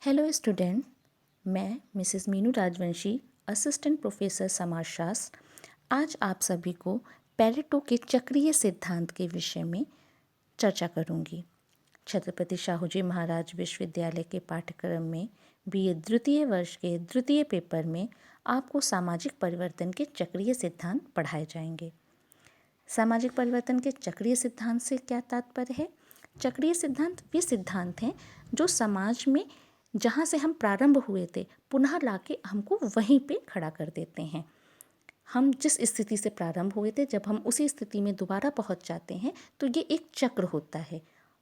Hello student, मैं Mrs Meenu Rajvanshi, assistant professor समाजशास्त्र, आज आप सभी को पेरेटो के चक्रीय सिद्धांत के विषय में चर्चा करूंगी। छत्रपति शाहू जी महाराज विश्वविद्यालय के पाठ्यक्रम में बीए द्वितीय वर्ष के द्वितीय पेपर में आपको सामाजिक परिवर्तन के चक्रीय सिद्धांत पढ़ाए जाएंगे। सामाजिक परिवर्तन के चक्रीय सिद्धांत से क्या तात्पर्य है? चक्रीय सिद्धांत वे सिद्धांत हैं जो समाज में जहाँ से हम प्रारंभ हुए थे पुनः लाके हमको वहीं पे खड़ा कर देते हैं। हम जिस स्थिति से प्रारंभ हुए थे जब हम उसी स्थिति में दोबारा पहुंच जाते हैं तो ये एक चक्र होता है।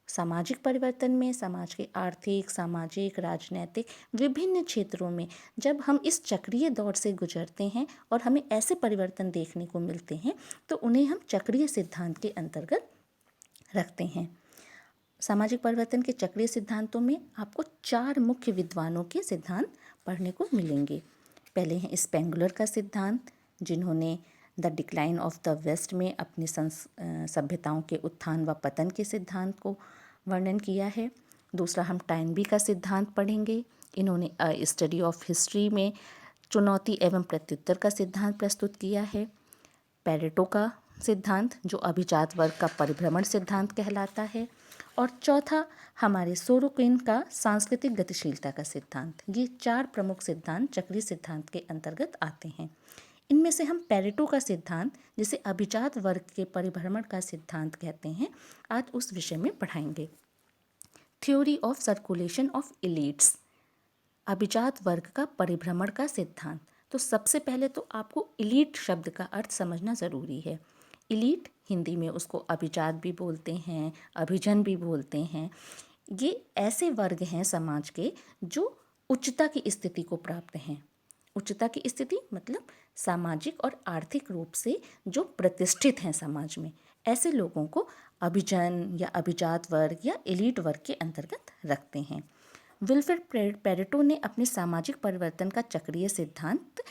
सामाजिक परिवर्तन में समाज के आर्थिक, सामाजिक, राजनैतिक विभिन्न क्षेत्रों में जब हम इस चक्रीय दौर से गुजरते हैं और हमें ऐसे परिवर्तन देखने को मिलते हैं तो उन्हें हम चक्रीय सिद्धांत के अंतर्गत रखते हैं। सामाजिक परिवर्तन के चक्रीय सिद्धांतों में आपको 4 मुख्य विद्वानों के सिद्धांत पढ़ने को मिलेंगे। पहले हैं स्पेंगुलर का सिद्धांत, जिन्होंने the decline of the west में अपनी सभ्यताओं के उत्थान व पतन के सिद्धांत को वर्णन किया है। दूसरा हम टाइनबी का सिद्धांत पढ़ेंगे। इन्होंने स्टडी ऑफ हिस्ट्री में चुनौती एवं प्रत्युत्तर का सिद्धांत प्रस्तुत किया है। पेरेटो का सिद्धांत जो अभिजात वर्ग का परिभ्रमण सिद्धांत कहलाता है। और चौथा हमारे सोरोकिन का सांस्कृतिक गतिशीलता का सिद्धांत। ये 4 प्रमुख सिद्धांत चक्रीय सिद्धांत के अंतर्गत आते हैं। इनमें से हम पेरेटो का सिद्धांत, जिसे अभिजात वर्ग के परिभ्रमण का सिद्धांत कहते हैं, आज उस विषय में पढ़ाएंगे। Theory of circulation of elites, अभिजात वर्ग का परिभ्रमण का सिद्धांत। तो सबसे पहले तो आपको इलीट शब्द का अर्थ समझना ज़रूरी है। इलीट हिंदी में उसको अभिजात भी बोलते हैं, अभिजन भी बोलते हैं। ये ऐसे वर्ग हैं समाज के जो उच्चता की स्थिति को प्राप्त हैं। उच्चता की स्थिति मतलब सामाजिक और आर्थिक रूप से जो प्रतिष्ठित हैं समाज में, ऐसे लोगों को अभिजन या अभिजात वर्ग या एलीट वर्ग के अंतर्गत रखते हैं। विल्फ्रेड पेरेटो ने अपने सामाजिक परिवर्तन का चक्रीय सिद्धांत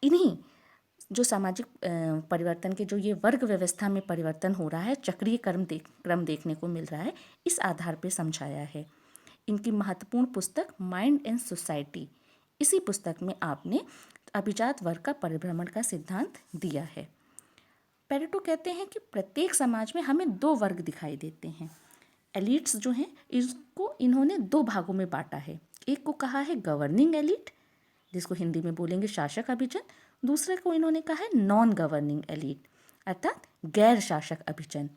इन्हीं जो सामाजिक परिवर्तन के जो ये वर्ग व्यवस्था में परिवर्तन हो रहा है, चक्रीय क्रम देखने को मिल रहा है, इस आधार पर समझाया है। इनकी महत्वपूर्ण पुस्तक माइंड एंड सोसाइटी, इसी पुस्तक में आपने अभिजात वर्ग का परिभ्रमण का सिद्धांत दिया है। पेरेटो कहते हैं कि प्रत्येक समाज में हमें 2 वर्ग दिखाई देते हैं। एलिट्स जो हैं इसको इन्होंने 2 भागों में बांटा है। एक को कहा है गवर्निंग एलिट, जिसको हिंदी में बोलेंगे शासक अभिजन। दूसरे को इन्होंने कहा है नॉन गवर्निंग एलिट, अर्थात गैर शासक अभिजन।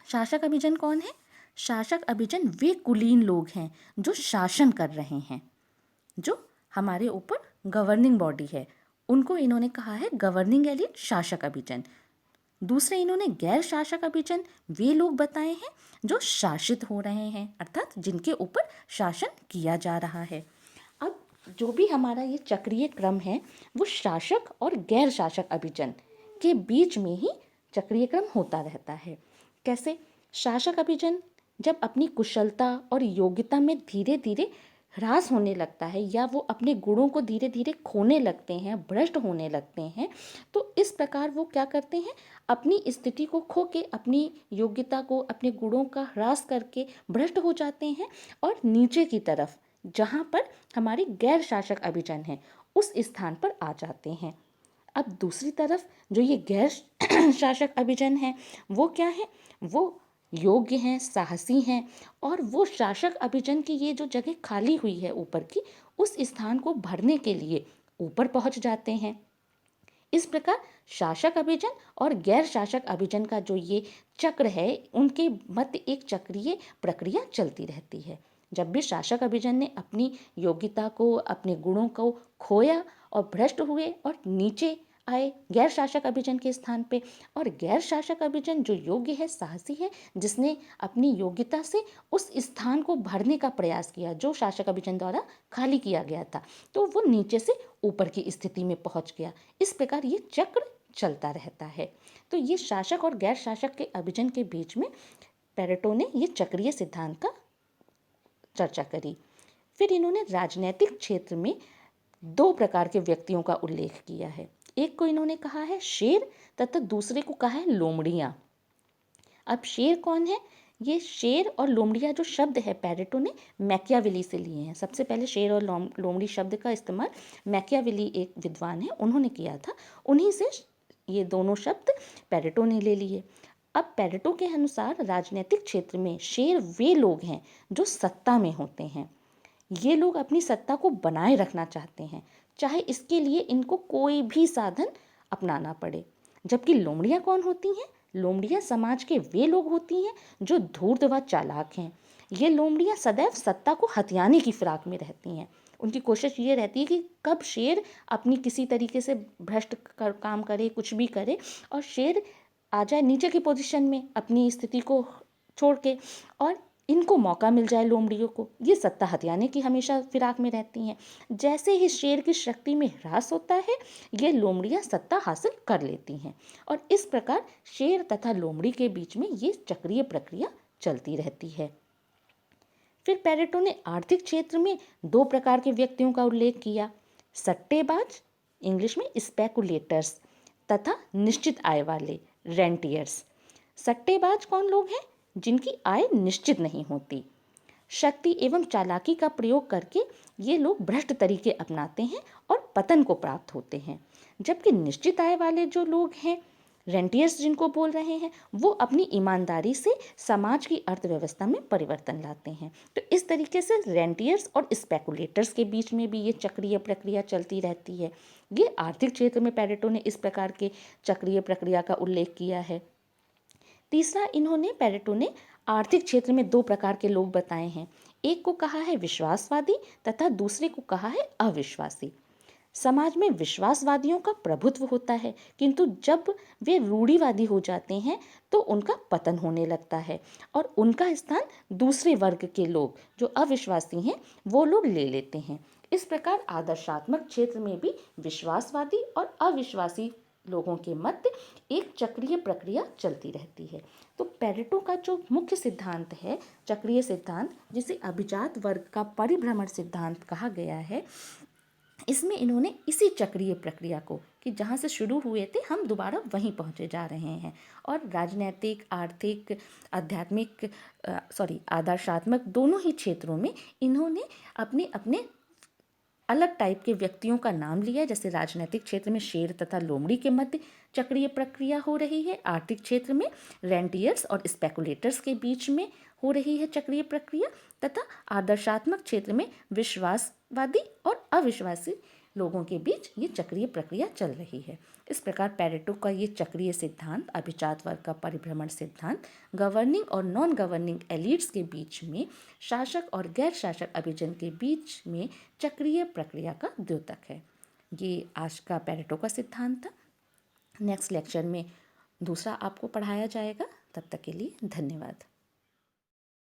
शासक अभिजन कौन है? शासक अभिजन वे कुलीन लोग हैं जो शासन कर रहे हैं, जो हमारे ऊपर गवर्निंग बॉडी है, उनको इन्होंने कहा है गवर्निंग एलिट, शासक अभिजन। दूसरे इन्होंने गैर शासक अभिजन वे लोग बताए हैं जो शासित हो रहे हैं, अर्थात जिनके ऊपर शासन किया जा रहा है। अब जो भी हमारा ये चक्रीय क्रम है वो शासक और गैर शासक अभिजन के बीच में ही चक्रीय क्रम होता रहता है। कैसे? शासक अभिजन जब अपनी कुशलता और योग्यता में धीरे धीरे ह्रास होने लगता है या वो अपने गुणों को धीरे धीरे खोने लगते हैं, भ्रष्ट होने लगते हैं, तो इस प्रकार वो क्या करते हैं, अपनी स्थिति को खो के, अपनी योग्यता को, अपने गुणों का ह्रास करके भ्रष्ट हो जाते हैं और नीचे की तरफ जहाँ पर हमारी गैर शासक अभिजन है उस स्थान पर आ जाते हैं। अब दूसरी तरफ जो ये गैर शासक अभिजन है वो क्या है? वो योग्य हैं, साहसी हैं और वो शासक अभिजन की ये जो जगह खाली हुई है ऊपर की, उस स्थान को भरने के लिए ऊपर पहुंच जाते हैं। इस प्रकार शासक अभिजन और गैर शासक अभिजन का जो ये चक्र है, उनके मध्य एक चक्रीय प्रक्रिया चलती रहती है। जब भी शासक अभिजन ने अपनी योग्यता को, अपने गुणों को खोया और भ्रष्ट हुए और नीचे आए गैर शासक अभिजन के स्थान पे, और गैर शासक अभिजन जो योग्य है, साहसी है, जिसने अपनी योग्यता से उस स्थान को भरने का प्रयास किया जो शासक अभिजन द्वारा खाली किया गया था, तो वो नीचे से ऊपर की स्थिति में पहुंच गया। इस प्रकार ये चक्र चलता रहता है। तो ये शासक और गैर शासक के अभिजन के बीच में पेरेटो ने ये चक्रीय सिद्धांत का चर्चा करी। फिर इन्होंने राजनीतिक क्षेत्र में 2 प्रकार के व्यक्तियों का उल्लेख किया है। एक को इन्होंने कहा है शेर तथा दूसरे को कहा है लोमड़ियाँ। अब शेर कौन है? ये शेर और लोमड़िया जो शब्द है पैरेटो ने मैकियावेली से लिए हैं। सबसे पहले शेर और लोमड़ी शब्द का इस्तेमाल मैकियावेली एक विद्वान है उन्होंने किया था, उन्हीं से ये दोनों शब्द पैरेटो ने ले लिए। अब पैरेटो के अनुसार राजनीतिक क्षेत्र में शेर वे लोग हैं जो सत्ता में होते हैं। ये लोग अपनी सत्ता को बनाए रखना चाहते हैं, चाहे इसके लिए इनको कोई भी साधन अपनाना पड़े। जबकि लोमड़ियाँ कौन होती हैं? लोमड़ियाँ समाज के वे लोग होती हैं जो धूर्त व चालाक हैं। ये लोमड़ियाँ सदैव सत्ता को हथियाने की फिराक में रहती हैं। उनकी कोशिश ये रहती है कि कब शेर अपनी किसी तरीके से भ्रष्ट काम करे, कुछ भी करे, और शेर आ जाए नीचे की पोजीशन में अपनी स्थिति को छोड़ के, और इनको मौका मिल जाए लोमड़ियों को। ये सत्ता हथियाने की हमेशा फिराक में रहती हैं। जैसे ही शेर की शक्ति में ह्रास होता है, ये लोमड़ियाँ सत्ता हासिल कर लेती हैं, और इस प्रकार शेर तथा लोमड़ी के बीच में ये चक्रीय प्रक्रिया चलती रहती है। फिर पैरेटो ने आर्थिक क्षेत्र में दो प्रकार के व्यक्तियों का उल्लेख किया, सट्टेबाज, इंग्लिश में स्पेकुलेटर्स, तथा निश्चित आय वाले, रेंटियर्स। सट्टेबाज कौन लोग हैं? जिनकी आय निश्चित नहीं होती। शक्ति एवं चालाकी का प्रयोग करके ये लोग भ्रष्ट तरीके अपनाते हैं और पतन को प्राप्त होते हैं। जबकि निश्चित आय वाले जो लोग हैं, रेंटियर्स जिनको बोल रहे हैं, वो अपनी ईमानदारी से समाज की अर्थव्यवस्था में परिवर्तन लाते हैं। तो इस तरीके से रेंटियर्स और स्पेकुलेटर्स के बीच में भी ये चक्रीय प्रक्रिया चलती रहती है। ये आर्थिक क्षेत्र में पैरेटो ने इस प्रकार के चक्रीय प्रक्रिया का उल्लेख किया है। तीसरा, इन्होंने पैरेटो ने आर्थिक क्षेत्र में दो प्रकार के लोग बताए हैं। एक को कहा है विश्वासवादी तथा दूसरे को कहा है अविश्वासी। समाज में विश्वासवादियों का प्रभुत्व होता है, किंतु जब वे रूढ़िवादी हो जाते हैं तो उनका पतन होने लगता है और उनका स्थान दूसरे वर्ग के लोग जो अविश्वासी हैं वो लोग ले लेते हैं। इस प्रकार आदर्शात्मक क्षेत्र में भी विश्वासवादी और अविश्वासी लोगों के मध्य एक चक्रीय प्रक्रिया चलती रहती है। तो पैरेटो का जो मुख्य सिद्धांत है, चक्रीय सिद्धांत, जिसे अभिजात वर्ग का परिभ्रमण सिद्धांत कहा गया है, इसमें इन्होंने इसी चक्रीय प्रक्रिया को, कि जहाँ से शुरू हुए थे हम दोबारा वहीं पहुँचे जा रहे हैं, और राजनैतिक, आर्थिक, आध्यात्मिक आदर्शात्मक दोनों ही क्षेत्रों में इन्होंने अपने अपने अलग टाइप के व्यक्तियों का नाम लिया। जैसे राजनीतिक क्षेत्र में शेर तथा लोमड़ी के मध्य चक्रीय प्रक्रिया हो रही है, आर्थिक क्षेत्र में रेंटियर्स और स्पेकुलेटर्स के बीच में हो रही है चक्रीय प्रक्रिया, तथा आदर्शात्मक क्षेत्र में विश्वासवादी और अविश्वासी लोगों के बीच ये चक्रीय प्रक्रिया चल रही है। इस प्रकार पैरेटो का ये चक्रीय सिद्धांत, अभिजात वर्ग का परिभ्रमण सिद्धांत, गवर्निंग और नॉन गवर्निंग एलिट्स के बीच में, शासक और गैर शासक अभिजन के बीच में चक्रीय प्रक्रिया का द्योतक है। ये आज का पैरेटो का सिद्धांत था। नेक्स्ट लेक्चर में दूसरा आपको पढ़ाया जाएगा। तब तक के लिए धन्यवाद।